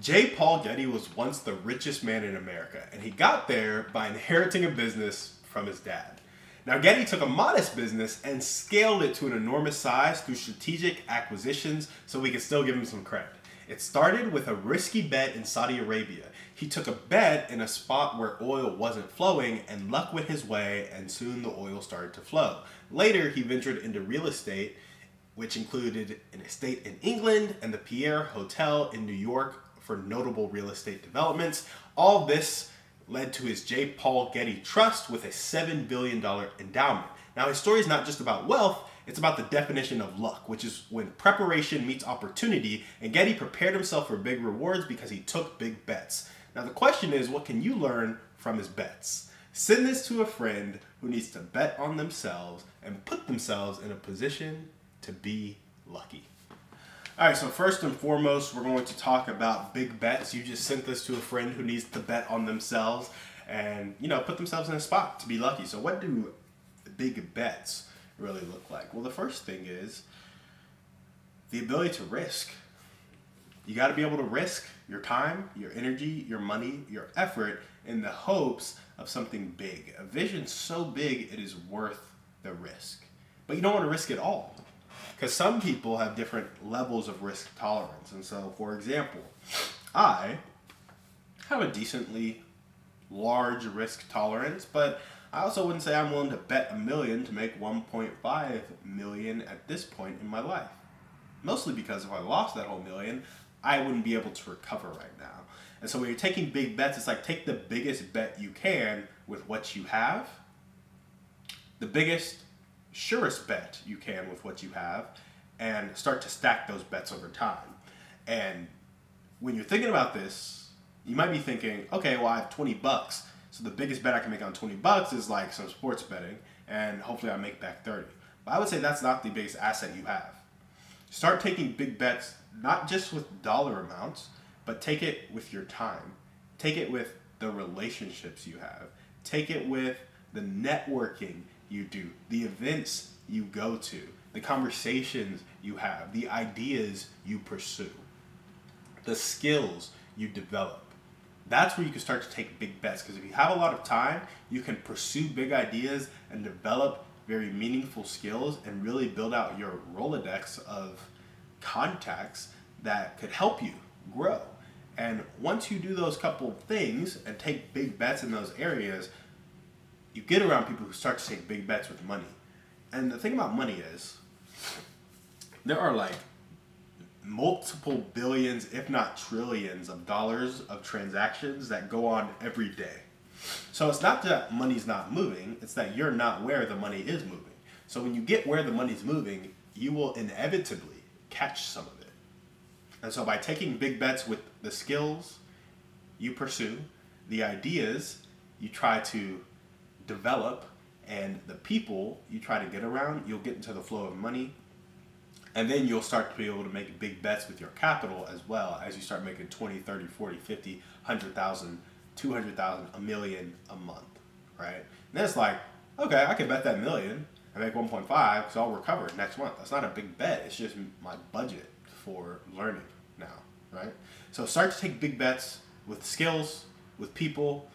J. Paul Getty was once the richest man in America, and he got there by inheriting a business from his dad. Now, Getty took a modest business and scaled it to an enormous size through strategic acquisitions, so we can still give him some credit. It started with a risky bet in Saudi Arabia. He took a bet in a spot where oil wasn't flowing, and luck went his way, and soon the oil started to flow. Later, he ventured into real estate, which included an estate in England and the Pierre Hotel in New York for notable real estate developments. All this led to his J. Paul Getty Trust with a $7 billion endowment. Now, his story is not just about wealth, it's about the definition of luck, which is when preparation meets opportunity, and Getty prepared himself for big rewards because he took big bets. Now, the question is, what can you learn from his bets? Send this to a friend who needs to bet on themselves and put themselves in a position to be lucky. All right, so first and foremost, we're going to talk about big bets. You just sent this to a friend who needs to bet on themselves and, put themselves in a spot to be lucky. So what do big bets really look like? Well, the first thing is the ability to risk. You got to be able to risk your time, your energy, your money, your effort in the hopes of something big. A vision so big it is worth the risk. But you don't want to risk it all. Because some people have different levels of risk tolerance. And so, for example, I have a decently large risk tolerance, but I also wouldn't say I'm willing to bet $1 million to make 1.5 million at this point in my life. Mostly because if I lost that whole million, I wouldn't be able to recover right now. And so when you're taking big bets, it's like take the biggest bet you can with what you have, the biggest surest bet you can with what you have, and start to stack those bets over time. And when you're thinking about this, you might be thinking, okay, well, I have $20, so the biggest bet I can make on $20 is like some sports betting, and hopefully I make back 30. But I would say that's not the biggest asset you have. Start taking big bets, not just with dollar amounts, but take it with your time. Take it with the relationships you have. Take it with the networking you do, the events you go to, the conversations you have, the ideas you pursue, the skills you develop. That's where you can start to take big bets, because if you have a lot of time, you can pursue big ideas and develop very meaningful skills and really build out your Rolodex of contacts that could help you grow. And once you do those couple of things and take big bets in those areas, you get around people who start to take big bets with money. And the thing about money is, there are like multiple billions, if not trillions of dollars of transactions that go on every day. So it's not that money's not moving, it's that you're not where the money is moving. So when you get where the money's moving, you will inevitably catch some of it. And so by taking big bets with the skills you pursue, the ideas you try to develop, and the people you try to get around, you'll get into the flow of money. And then you'll start to be able to make big bets with your capital as well, as you start making 20, 30, 40, 50, 100,000, 200,000, a million a month, right? And then it's like, okay, I can bet that million and make 1.5 because I'll recover next month. That's not a big bet. It's just my budget for learning now, right? So start to take big bets with skills, with people,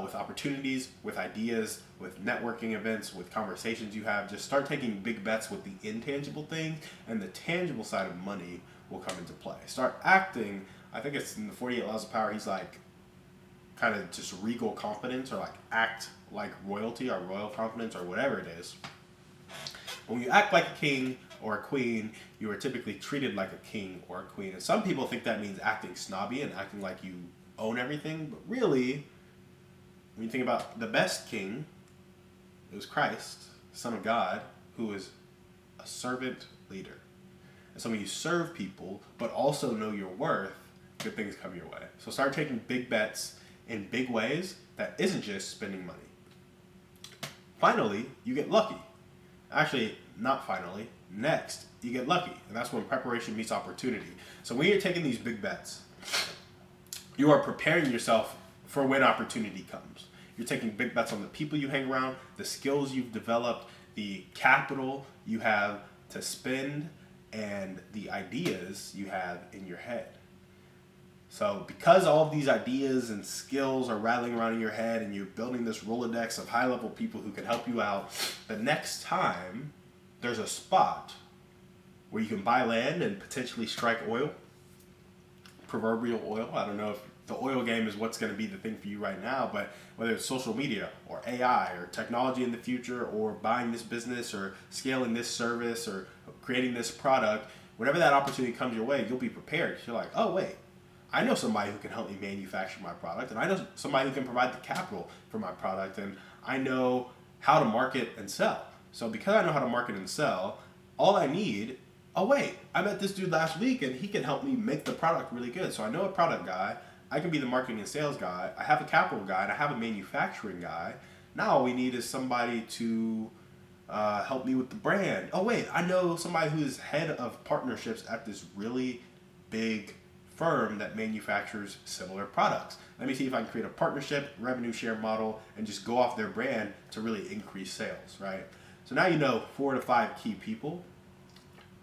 with opportunities, with ideas, with networking events, with conversations you have. Just start taking big bets with the intangible thing, and the tangible side of money will come into play. Start acting, I think it's in the 48 Laws of Power, he's like, kind of just regal confidence, or like act like royalty or royal confidence or whatever it is. When you act like a king or a queen, you are typically treated like a king or a queen. And some people think that means acting snobby and acting like you own everything, but really, when you think about the best king, it was Christ, Son of God, who was a servant leader. And so when you serve people, but also know your worth, good things come your way. So start taking big bets in big ways that isn't just spending money. Finally, you get lucky. Actually, not finally. Next, you get lucky. And that's when preparation meets opportunity. So when you're taking these big bets, you are preparing yourself for when opportunity comes. You're taking big bets on the people you hang around, the skills you've developed, the capital you have to spend, and the ideas you have in your head. So because all of these ideas and skills are rattling around in your head and you're building this Rolodex of high-level people who can help you out, the next time there's a spot where you can buy land and potentially strike oil, proverbial oil. I don't know if the oil game is what's going to be the thing for you right now, but whether it's social media or AI or technology in the future or buying this business or scaling this service or creating this product, whenever that opportunity comes your way, you'll be prepared. You're like, oh, wait, I know somebody who can help me manufacture my product, and I know somebody who can provide the capital for my product, and I know how to market and sell. So because I know how to market and sell, all I need, oh wait, I met this dude last week and he can help me make the product really good. So I know a product guy, I can be the marketing and sales guy, I have a capital guy, and I have a manufacturing guy. Now all we need is somebody to help me with the brand. Oh wait, I know somebody who is head of partnerships at this really big firm that manufactures similar products. Let me see if I can create a partnership, revenue share model, and just go off their brand to really increase sales, right? So now you know 4 to 5 key people,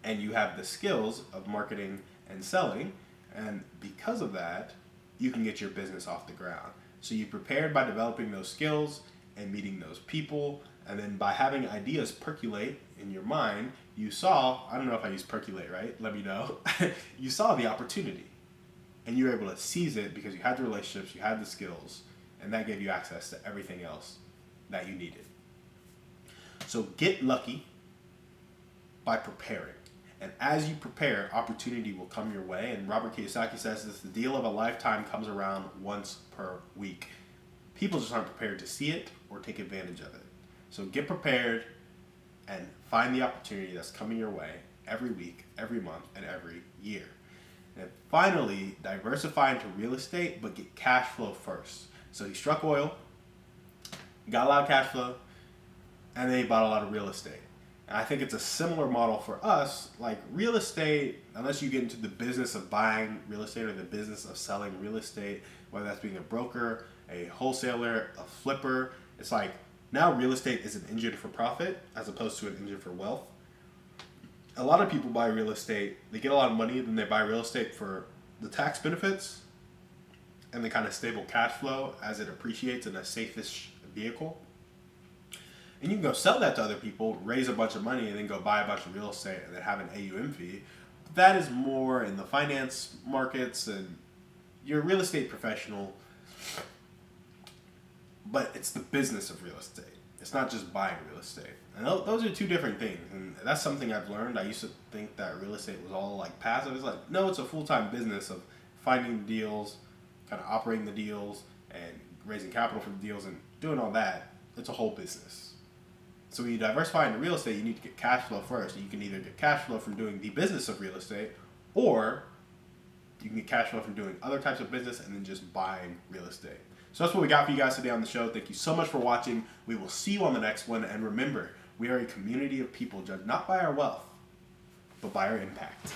and you have the skills of marketing and selling, and because of that, you can get your business off the ground. So you prepared by developing those skills and meeting those people, and then by having ideas percolate in your mind, you saw, I don't know if I use percolate, right? Let me know. You saw the opportunity. And you were able to seize it because you had the relationships, you had the skills, and that gave you access to everything else that you needed. So get lucky by preparing. And as you prepare, opportunity will come your way. And Robert Kiyosaki says this, the deal of a lifetime comes around once per week. People just aren't prepared to see it or take advantage of it. So get prepared and find the opportunity that's coming your way every week, every month, and every year. And finally, diversify into real estate, but get cash flow first. So he struck oil, got a lot of cash flow, and then he bought a lot of real estate. And I think it's a similar model for us. Like real estate, unless you get into the business of buying real estate or the business of selling real estate, whether that's being a broker, a wholesaler, a flipper, it's like now real estate is an engine for profit as opposed to an engine for wealth. A lot of people buy real estate, they get a lot of money, then they buy real estate for the tax benefits and the kind of stable cash flow as it appreciates in a safe-ish vehicle. And you can go sell that to other people, raise a bunch of money, and then go buy a bunch of real estate and then have an AUM fee. But that is more in the finance markets, and you're a real estate professional, but it's the business of real estate. It's not just buying real estate. And those are two different things. And that's something I've learned. I used to think that real estate was all like passive. It's like, no, it's a full-time business of finding the deals, kind of operating the deals, and raising capital for the deals, and doing all that. It's a whole business. So when you diversify into real estate, you need to get cash flow first. You can either get cash flow from doing the business of real estate, or you can get cash flow from doing other types of business and then just buying real estate. So that's what we got for you guys today on the show. Thank you so much for watching. We will see you on the next one. And remember, we are a community of people judged not by our wealth, but by our impact.